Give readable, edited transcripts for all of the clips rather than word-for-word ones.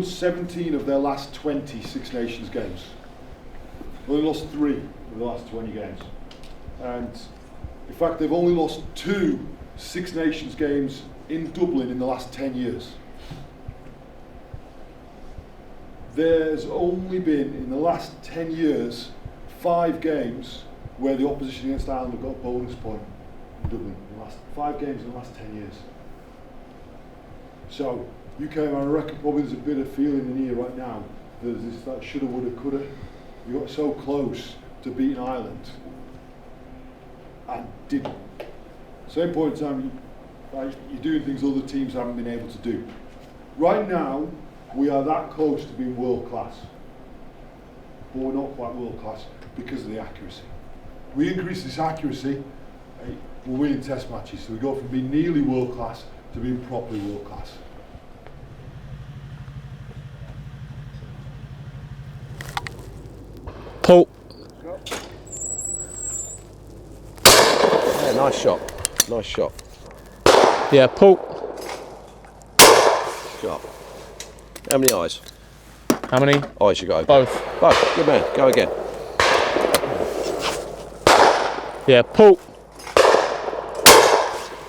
won 17 of their last 20 Six Nations games. They've only lost 3 of the last 20 games. And in fact, they've only lost 2 Six Nations games in Dublin in the last 10 years. There's only been, in the last 10 years, 5 games where the opposition against Ireland have got a bonus point in Dublin. In the last 5 games in the last 10 years. So, UK, I reckon probably there's a bit of feeling in the air right now. There's this, that shoulda, woulda, coulda. You got so close to beating Ireland and didn't. Same point in time, you're doing things other teams haven't been able to do. Right now, we are that close to being world class. But we're not quite world class because of the accuracy. We increase this accuracy, we're winning test matches. So we go from being nearly world class to being properly world class. Pull. Yeah, nice shot. Nice shot. Yeah, pull. Shot. How many eyes? How many? Eyes you got? Both. Both. Good man. Go again. Yeah, pull.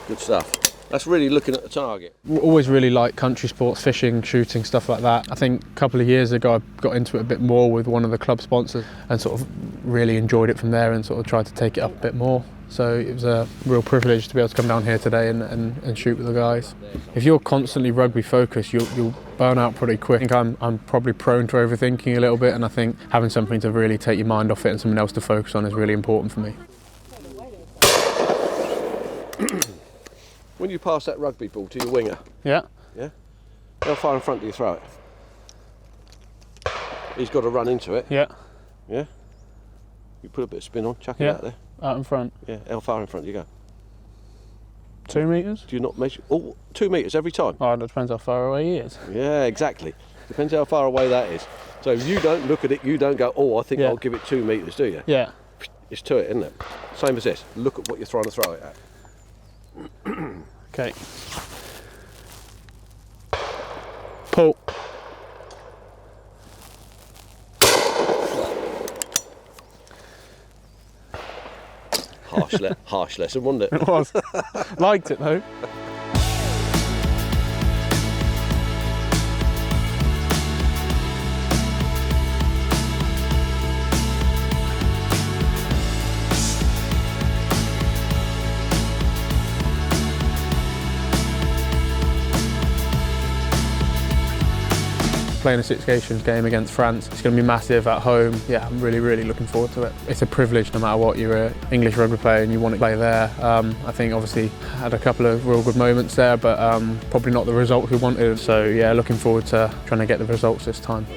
Good stuff. That's really looking at the target. Always really like country sports, fishing, shooting, stuff like that. I think a couple of years ago I got into it a bit more with one of the club sponsors and sort of really enjoyed it from there and sort of tried to take it up a bit more. So it was a real privilege to be able to come down here today and shoot with the guys. If you're constantly rugby focused, you'll burn out pretty quick. I think I'm probably prone to overthinking a little bit, and I think having something to really take your mind off it and something else to focus on is really important for me. When you pass that rugby ball to your winger, Yeah. how far in front do you throw it? He's got to run into it. Yeah. Yeah? You put a bit of spin on, chuck it Yeah. out there. Out in front. Yeah, how far in front do you go? 2 metres? Do you not measure? Oh, 2 metres every time? Oh, it depends how far away he is. Yeah, exactly. Depends how far away that is. So if you don't look at it, you don't go, oh, I think Yeah. I'll give it 2 metres, do you? Yeah. It's to it, isn't it? Same as this. Look at what you're trying to throw it at. Okay. Pull. Harsh lesson, wasn't it? It was. Liked it though. Playing a Six Nations game against France. It's going to be massive at home. Yeah, I'm really looking forward to it. It's a privilege no matter what. You're an English rugby player and you want to play there. I think obviously had a couple of real good moments there, but probably not the result we wanted. So yeah, looking forward to trying to get the results this time.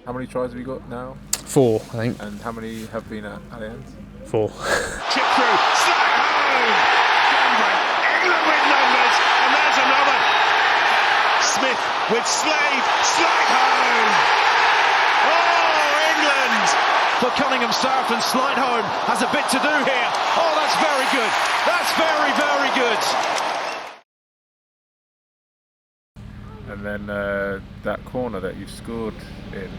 How many tries have you got now? 4, I think. And how many have been at Allianz? 4. Chip through, Sleightholme! England with numbers, and there's another. Smith with Sleightholme! Oh, England! For Cunningham South, and Sleightholme has a bit to do here. Oh, that's very good. That's very good. And then that corner that you scored in.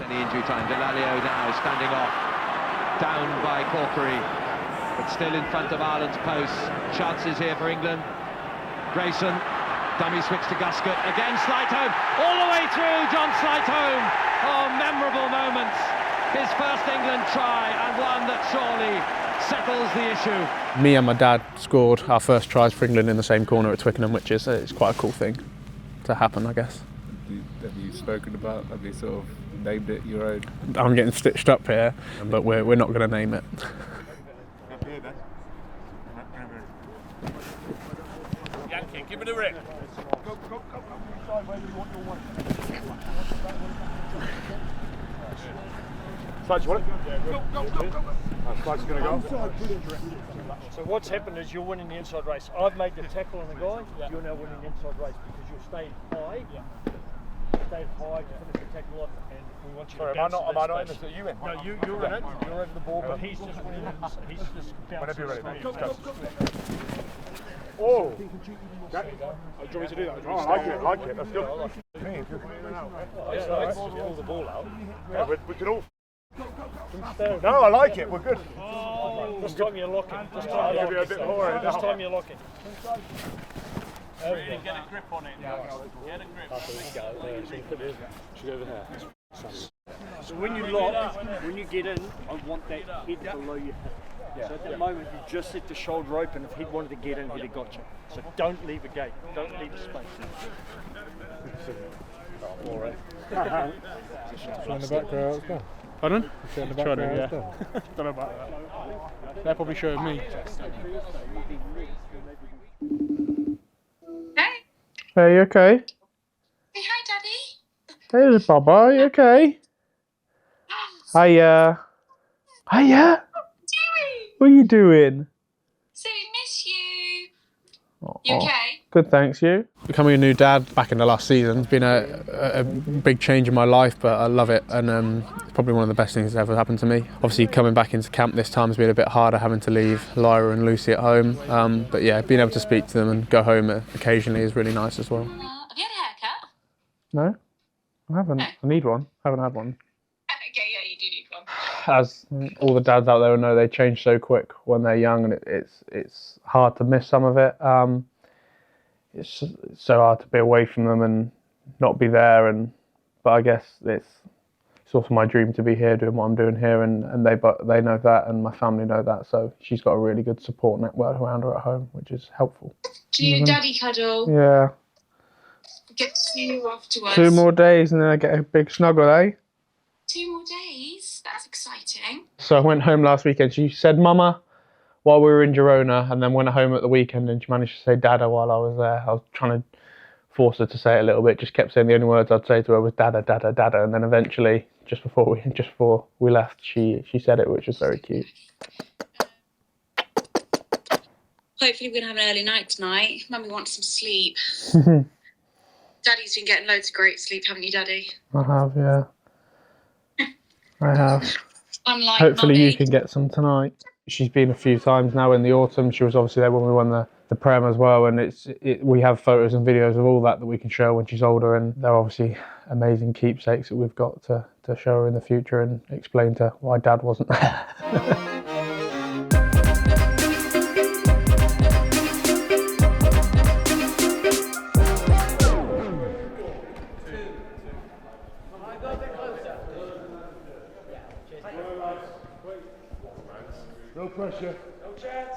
Any injury time. Delalio now standing off, down by Corkery, but still in front of Ireland's post. Chances here for England. Grayson, dummy switch to Guscott, again Sleightholme, all the way through, John Sleightholme. Oh, memorable moments. His first England try, and one that surely settles the issue. Me and my dad scored our first tries for England in the same corner at Twickenham, which is it's quite a cool thing to happen, I guess. Have you spoken about, have you sort of named it your own? I'm getting stitched up here, but we're not going to name it. Yankee, give it a rip. Slides, you want it? Slides is going to go. So what's happened is you're winning the inside race. I've made the tackle on the guy. You're now winning the inside race because you've stayed high. Stayed high to finish the tackle off, and we want you to bounce to that space. Are you in? No, you're in it. You're over the ball, but he's just winning. He's just bouncing. Whenever you're ready. Go. Oh! Do you want me to do that? Oh, I like it, that's good. Pull the ball out. Yeah, we can all... No, I like it, we're good. This time you're locking. This time I'll you're give you a bit more. locking. This time you're locking. Really get a grip on it. Get a grip. Should go over here. So when you lock, when you get in, I want that head below your hip. So at the moment, you just hit the shoulder open. If he'd wanted to get in, he'd have got you. So don't leave a gate. Don't leave a space. All right. In the back row, it's done. Pardon? In the back row, yeah. it's done. Don't know about that. They're probably showing me. Hey. Hey, you okay? Say hi, Daddy. Hey, Baba, you okay? Hiya. Hiya. What are you doing? So we miss you. Oh, You okay? Good, thanks. You? Becoming a new dad back in the last season has been a big change in my life, but I love it, and it's probably one of the best things that's ever happened to me. Obviously, coming back into camp this time has been a bit harder, having to leave Lyra and Lucy at home. But yeah, being able to speak to them and go home occasionally is really nice as well. Have you had a haircut? No, I haven't. No. I need one. I haven't had one. Okay, yeah, you do need one. As all the dads out there will know, they change so quick when they're young, and it's hard to miss some of it. It's so hard to be away from them and not be there, but I guess it's also my dream to be here doing what I'm doing here, and they know that, and my family know that, so she's got a really good support network around her at home, which is helpful. Do you daddy cuddle? Yeah. Get to you afterwards. 2 more days and then I get a big snuggle, eh? 2 more days? That's exciting. So I went home last weekend. She said Mama while we were in Girona, and then went home at the weekend and she managed to say Dada while I was there. I was trying to force her to say it a little bit, just kept saying the only words I'd say to her was Dada, Dada, Dada, and then eventually, just before we left, she said it, which was very cute. Hopefully we're going to have an early night tonight. Mummy wants some sleep. Daddy's been getting loads of great sleep, haven't you, Daddy? I have, yeah. I have. Unlike Hopefully Mummy. you can get some tonight. She's been a few times now in the autumn. She was obviously there when we won the Prem as well, and we have photos and videos of all that we can show when she's older, and they're obviously amazing keepsakes that we've got to show her in the future and explain to her why Dad wasn't there. No pressure. No chance.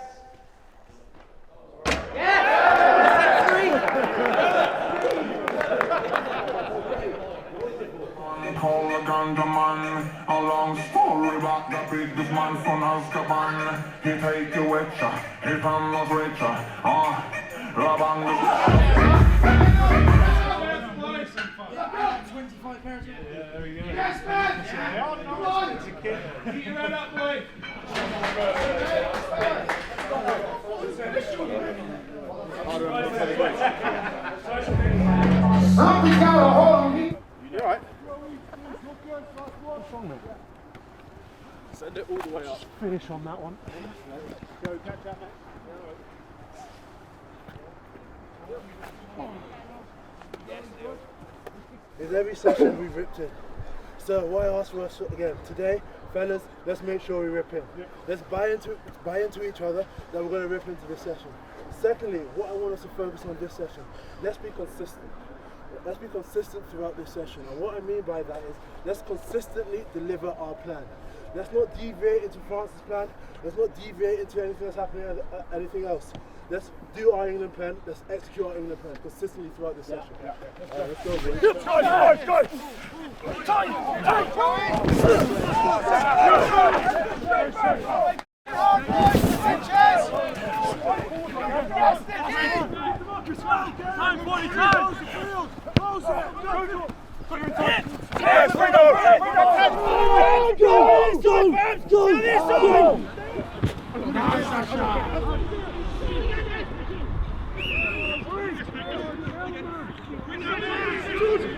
Call a ganja man, a long story about the biggest man from Azkaban. He take you with ya, he from the richer. Rabang. 25 pounds. Yeah, there we go. Yes, man! Come on! It's a kid. Keep your head up, boy. You alright? What's wrong, mate? Send it all the way up. Finish on that one. Go, catch that, mate. In every session we've ripped in. So what I ask for us again today, fellas, let's make sure we rip in. Let's buy into each other that we're going to rip into this session. Secondly, what I want us to focus on this session, let's be consistent. Let's be consistent throughout this session. And what I mean by that is, let's consistently deliver our plan. Let's not deviate into France's plan. Let's not deviate into anything that's happening, anything else. Let's do our England plan. Let's execute our England plan consistently throughout this session. Let's go, boys. Go!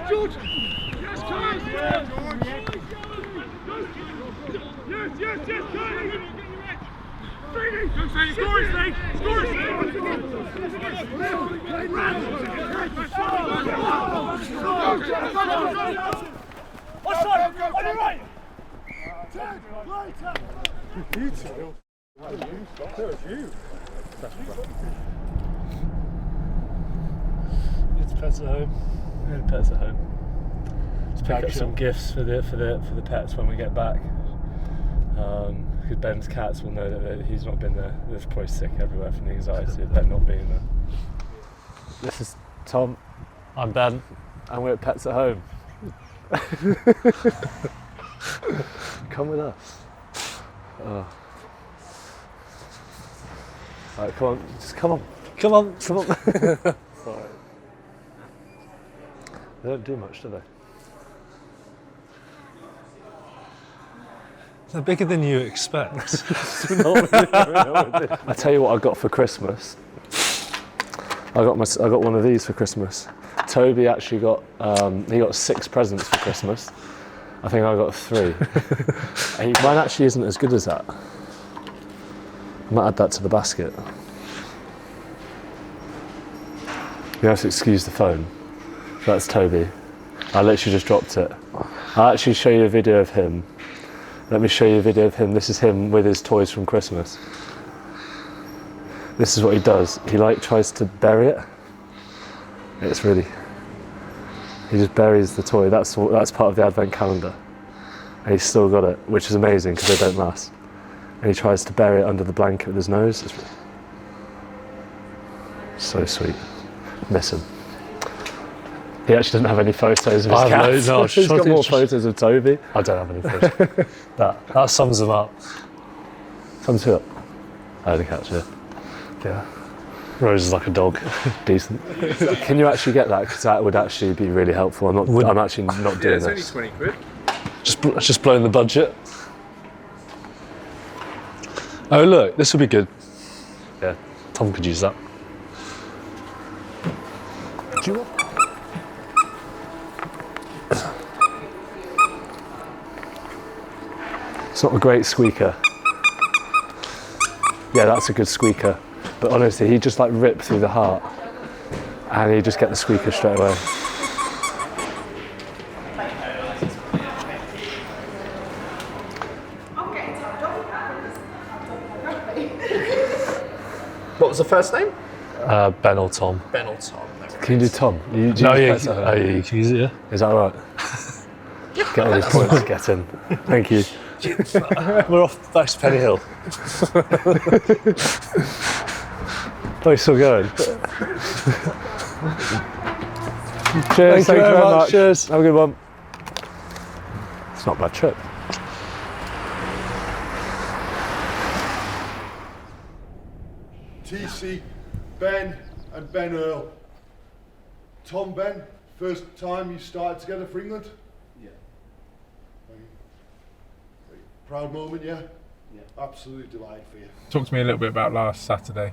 George! Yes, guys! Yes, guys! Score it, Steve! Score it, Steve! You two. It's pets at home. Yeah, pets at home. Let's pick up some gifts for the pets when we get back. Because Ben's cats will know that he's not been there. They're probably sick everywhere from the anxiety of Ben not being there. This is Tom. I'm Ben, and we're at Pets at Home. Come with us. Oh. Right, come on, just come on. Come on. Sorry. They don't do much, do they? They're bigger than you expect. I tell you what I got for Christmas. I got one of these for Christmas. Toby actually got he got 6 presents for Christmas. I think I got 3. Mine actually isn't as good as that. I might add that to the basket. You have to excuse the phone. That's Toby. I literally just dropped it. I'll actually show you a video of him. Let me show you a video of him. This is him with his toys from Christmas. This is what he does. He tries to bury it. It's really. He just buries the toy. That's part of the advent calendar, and he's still got it, which is amazing because they don't last. And he tries to bury it under the blanket with his nose. It's really so sweet. Miss him. He actually doesn't have any photos of his cats. No, he's got more photos of Toby. I don't have any photos. that sums them up. Sums who up? Oh, the cats, yeah. Yeah. Rose is like a dog. Decent. Can you actually get that? Because that would actually be really helpful. I'm actually not doing this. It's only 20 quid. Just blowing the budget. Oh look, this would be good. Yeah, Tom could use that. Do you want? It's not a great squeaker. Yeah, that's a good squeaker. But honestly, he'd just rip through the heart and he'd just get the squeaker straight away. What was the first name? Ben or Tom. Ben or Tom. Can you do Tom? You can use it, yeah. Is that right? Get all these points, get in. Thank you. We're off back to Penny Hill. Oh, you're still going? Cheers, thank you very much. Cheers. Have a good one. It's not a bad trip. TC, Ben and Ben Earl. Tom, Ben, first time you started together for England? Yeah. Proud moment, yeah? Yeah. Absolute delight for you. Talk to me a little bit about last Saturday.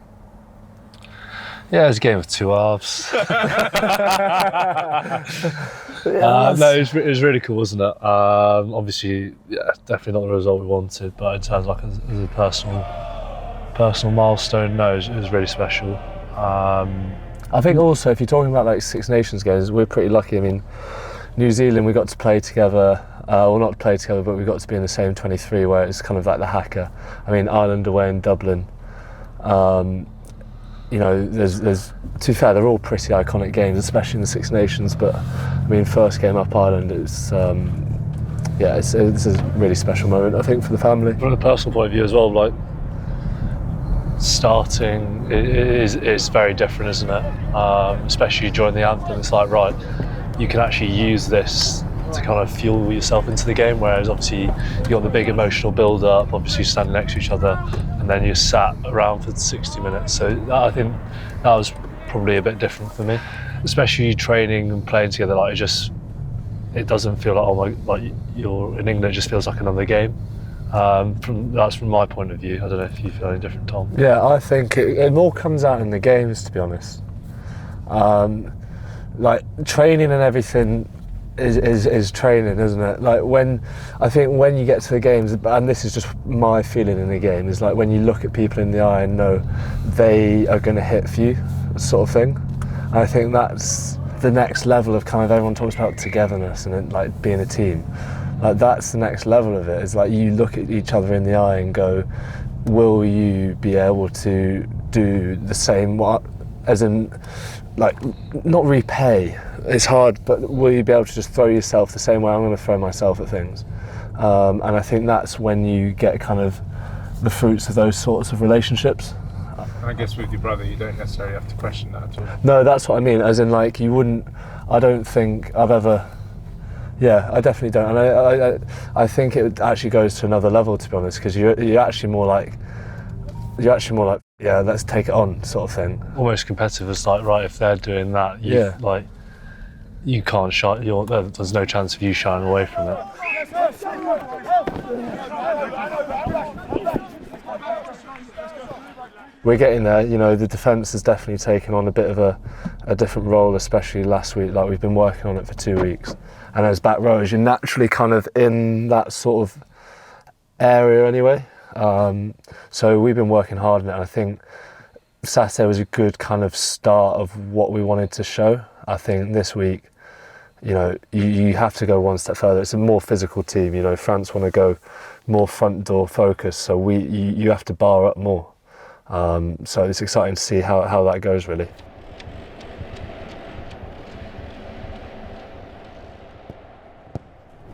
Yeah, it was a game of 2 halves. No, it was really cool, wasn't it? Obviously, yeah, definitely not the result we wanted, but in terms of as a personal milestone, no, it was really special. I think also, if you're talking about Six Nations games, we're pretty lucky. I mean, New Zealand, we got to play together, well, not play together, but we got to be in the same 23, where it's kind of like the haka. I mean, Ireland away in Dublin. You know, there's to be fair, they're all pretty iconic games, especially in the Six Nations. But I mean, first game up Ireland, it's a really special moment, I think, for the family. From a personal point of view as well, starting is very different, isn't it? Especially during the anthem, it's right, you can actually use this to kind of fuel yourself into the game, whereas obviously you got the big emotional build-up, obviously standing next to each other, and then you're sat around for 60 minutes. So I think that was probably a bit different for me, especially training and playing together. It doesn't feel like you're in England. It just feels like another game. That's from my point of view. I don't know if you feel any different, Tom. Yeah, I think it more comes out in the games, to be honest. Training and everything is training, isn't it? When you get to the games, and this is just my feeling in the game, is when you look at people in the eye and know they are going to hit for you, sort of thing. And I think that's the next level of kind of everyone talks about togetherness and being a team. Like that's the next level of it. It's like you look at each other in the eye and go, will you be able to do the same, as in, like, not repay, it's hard, but will you be able to just throw yourself the same way I'm going to throw myself at things? And I think that's when you get kind of the fruits of those sorts of relationships. And I guess with your brother, you don't necessarily have to question that at all. No, that's what I mean, as in, like, you wouldn't, I don't think I've ever, yeah, I definitely don't. And I think it actually goes to another level, to be honest, because you're actually more like, yeah, let's take it on, sort of thing. Almost competitive. It's like, right, if they're doing that, like, you can't shine. There's no chance of you shining away from it. We're getting there. You know, the defence has definitely taken on a bit of a different role, especially last week. Like, we've been working on it for 2 weeks, and as back rowers, you're naturally kind of in that sort of area anyway. So we've been working hard on it, and I think Saturday was a good kind of start of what we wanted to show. I think this week, you know, you have to go one step further. It's a more physical team. You know, France want to go more front door focused, so you have to bar up more. So it's exciting to see how that goes, really.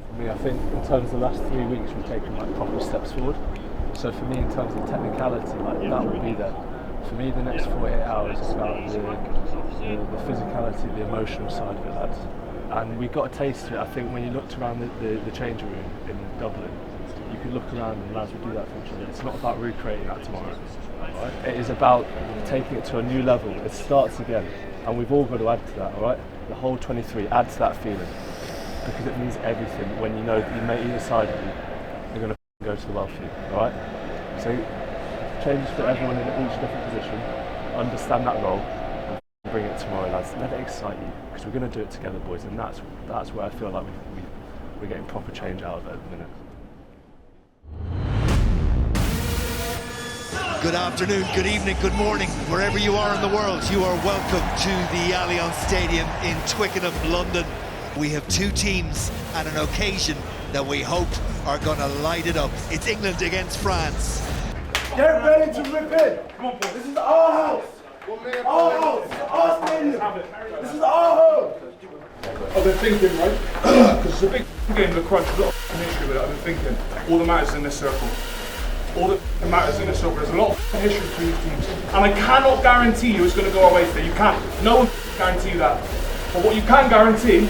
For me, I think in terms of the last 3 weeks, we've taken like proper steps forward. So for me, in terms of technicality, like that will be there. For me, the next 48 hours is about the physicality, the emotional side of it, lads. And we got a taste of it. I think when you looked around the changing room in Dublin, you could look around and lads would do that for each other. It's not about recreating that tomorrow. Right? It is about taking it to a new level. It starts again, and we've all got to add to that. All right, the whole 23 add to that feeling, because it means everything when you know that you mate either side of you, you're going to go to the well for you. All right, so change for everyone in each different position, understand that role, and bring it tomorrow, lads. Let it excite you, because we're going to do it together, boys, and that's where I feel like we're getting proper change out of it at the minute. Good afternoon, good evening, good morning, wherever you are in the world, you are welcome to the Allianz Stadium in Twickenham, London. We have two teams and an occasion that we hope are going to light it up. It's England against France. Get ready to rip in. Come on, boys. This is our house. Our house. Our stadium. This is our home. I've been thinking, right? Because it's a big game, the crunch, a lot of history with it. I've been thinking, all that matters in this circle. All that matters in this circle. There's a lot of history between these teams. And I cannot guarantee you it's going to go our way today. You can't. No one can guarantee you that. But what you can guarantee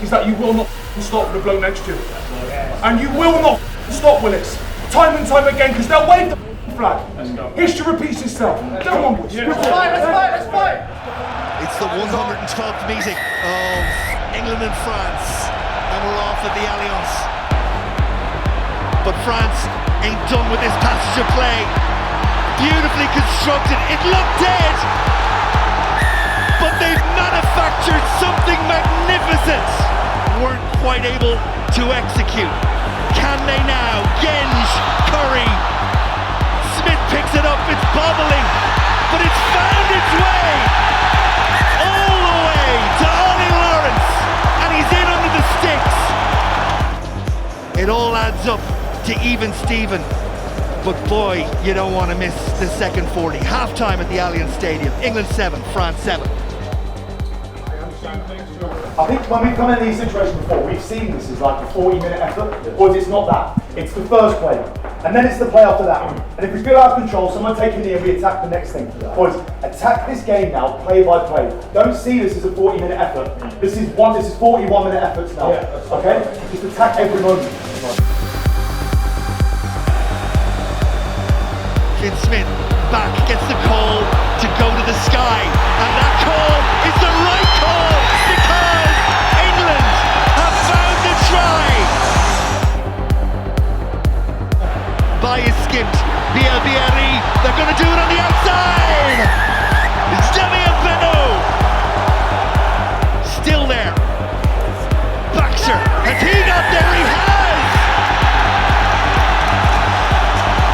is that you will not stop the bloke next to you. And you will not stop Willis. Time and time again, because they'll wave the flag. History repeats itself. Come on, boys. Let's fight. It's the 112th meeting of England and France, and we're off at the Allianz. But France ain't done with this passage of play. Beautifully constructed. It looked dead, but they've manufactured something magnificent. Weren't quite able to execute. Can they now? Genge, Curry. Smith picks it up. It's bobbling, but it's found its way all the way to Ollie Lawrence, and he's in under the sticks. It all adds up to even Steven, but boy, you don't want to miss the second 40. Half-time at the Allianz Stadium. England 7, France 7. I think when we've come in these situations before, we've seen this as like a 40-minute effort, or it's not that. It's the first play, and then it's the play after that. And if we feel out of control, someone take a knee and we attack the next thing. Boys, attack this game now, play by play. Don't see this as a 40-minute effort. This is 41-minute efforts now. Okay? Just attack every moment. Finn Smith back, gets the call to go to the sky, and that call is the right call, because England have found the try. By is skipped, Bielbieri, they're going to do it on the outside. Damien Penaud still there. Baxter, has he got there? He has.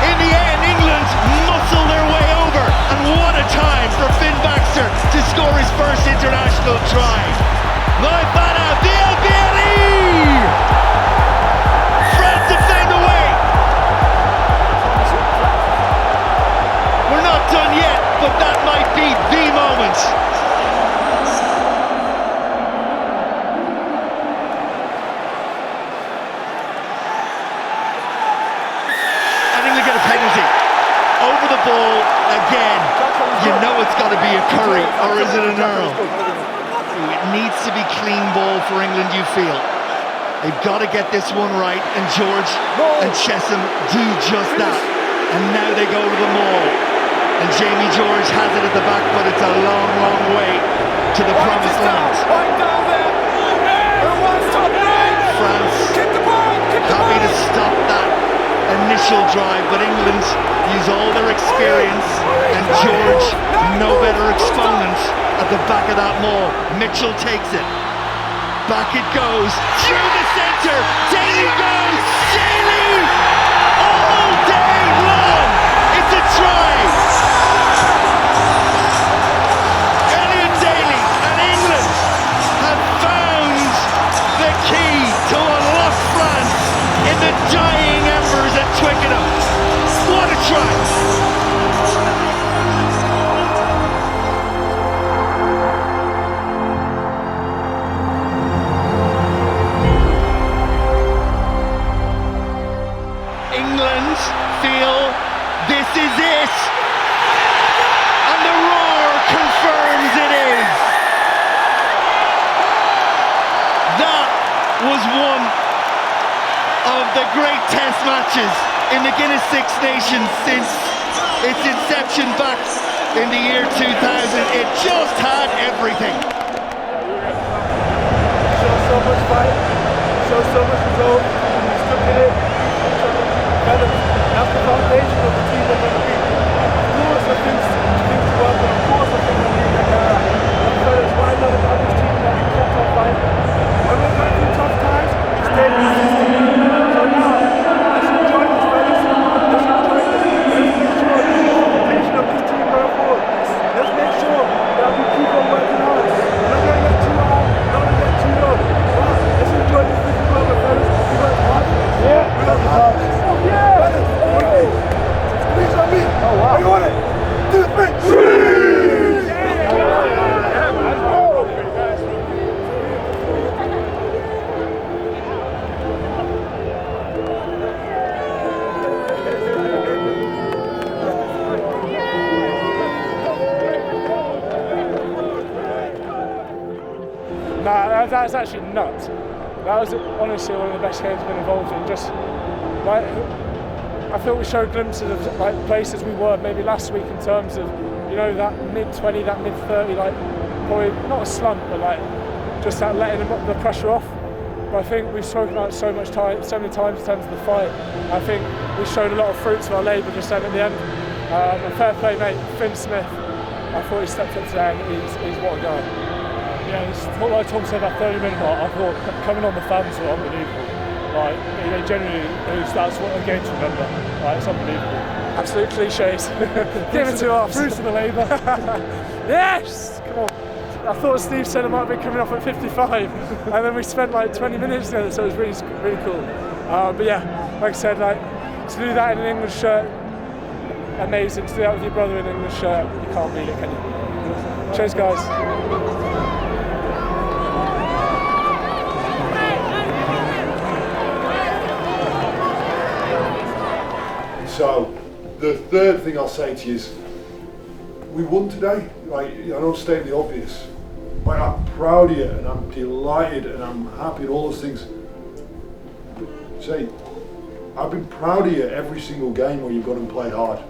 In the end, England muscle their way over, and what a time for Finn Baxter to score his first international try. Moefana, Bielbieri! be a Curry or is it an Earl? It needs to be clean ball for England, you feel. They've got to get this one right, and George and Chesham do just that. And now they go to the maul. And Jamie George has it at the back, but it's a long, long way to the promised land. France happy to stop that initial drive, but England use all their experience, and George, no better exponent at the back of that maul. Mitchell takes it. Back it goes, through the centre, Daly goes, Daly! All day long, it's a try! Elliot Daly and England have found the key to unlock France in the dying embers at Twickenham. What a try! England feel this is it, and the roar confirms it is. That was one of the great test matches in the Guinness Six Nations since its inception back in the year 2000. It just had everything. Shows so much fight, shows so much resolve, stuck in it. That's the foundation of the team that we're going to be. Of course, I think to work on. Of course, I think we're going to get better. And fellas, why not about this team that we kept on fighting? When we're going through tough times, we stay consistent. So now, let's enjoy this, fellas. Let's enjoy this. Let's make sure this is the foundation of this team going forward. Let's make sure that we keep on working hard. We're not going to get too hard, not going to get too low. Let's enjoy this big moment, fellas. We work hard for this. Yeah, we work hard for this. Yeah! Squeeze on me! Oh, wow. Are you on it? 2, 3! Nah, that's actually nuts. That was honestly one of the best games I've been involved in. Just like, I feel we showed glimpses of like places we were maybe last week in terms of, you know, that mid-20, that mid-30, like probably not a slump, but like just that letting the pressure off. But I think we've spoken about it so many times in terms of the fight. I think we showed a lot of fruits of our labour just then at the end. And fair play, mate, Finn Smith. I thought he stepped up today, and he's what a guy. Yeah, it's like Tom said, that 30-minute mark, I thought coming on the fans were unbelievable. Like, they genuinely, that's what a game to remember. Like, it's unbelievable. Absolute cliches. Give it to us. Fruits of the labour. Yes! Come on. I thought Steve said it might have been coming off at 55, and then we spent like 20 minutes together, so it was really cool. But yeah, like I said, like to do that in an English shirt, amazing. To do that with your brother in an English shirt, you can't beat it, can you? Cheers, guys. So, the third thing I'll say to you is, we won today. Like, I know I'm stating the obvious, but I'm proud of you, and I'm delighted, and I'm happy, and all those things. But say, I've been proud of you every single game where you've gone and played hard.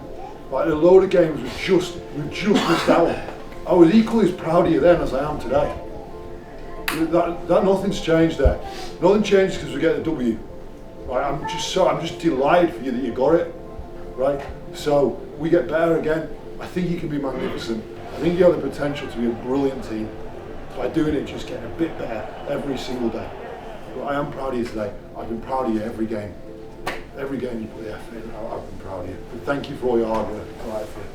Like, a load of games we've just missed out on. I was equally as proud of you then as I am today. That nothing's changed there. Nothing changed because we get the W. Right? I'm just delighted for you that you got it. Right? So we get better again. I think you can be magnificent. I think you have the potential to be a brilliant team. By doing it, just getting a bit better every single day. But I am proud of you today. I've been proud of you every game. Every game you put the effort in, I've been proud of you. But thank you for all your hard work. All right, for you.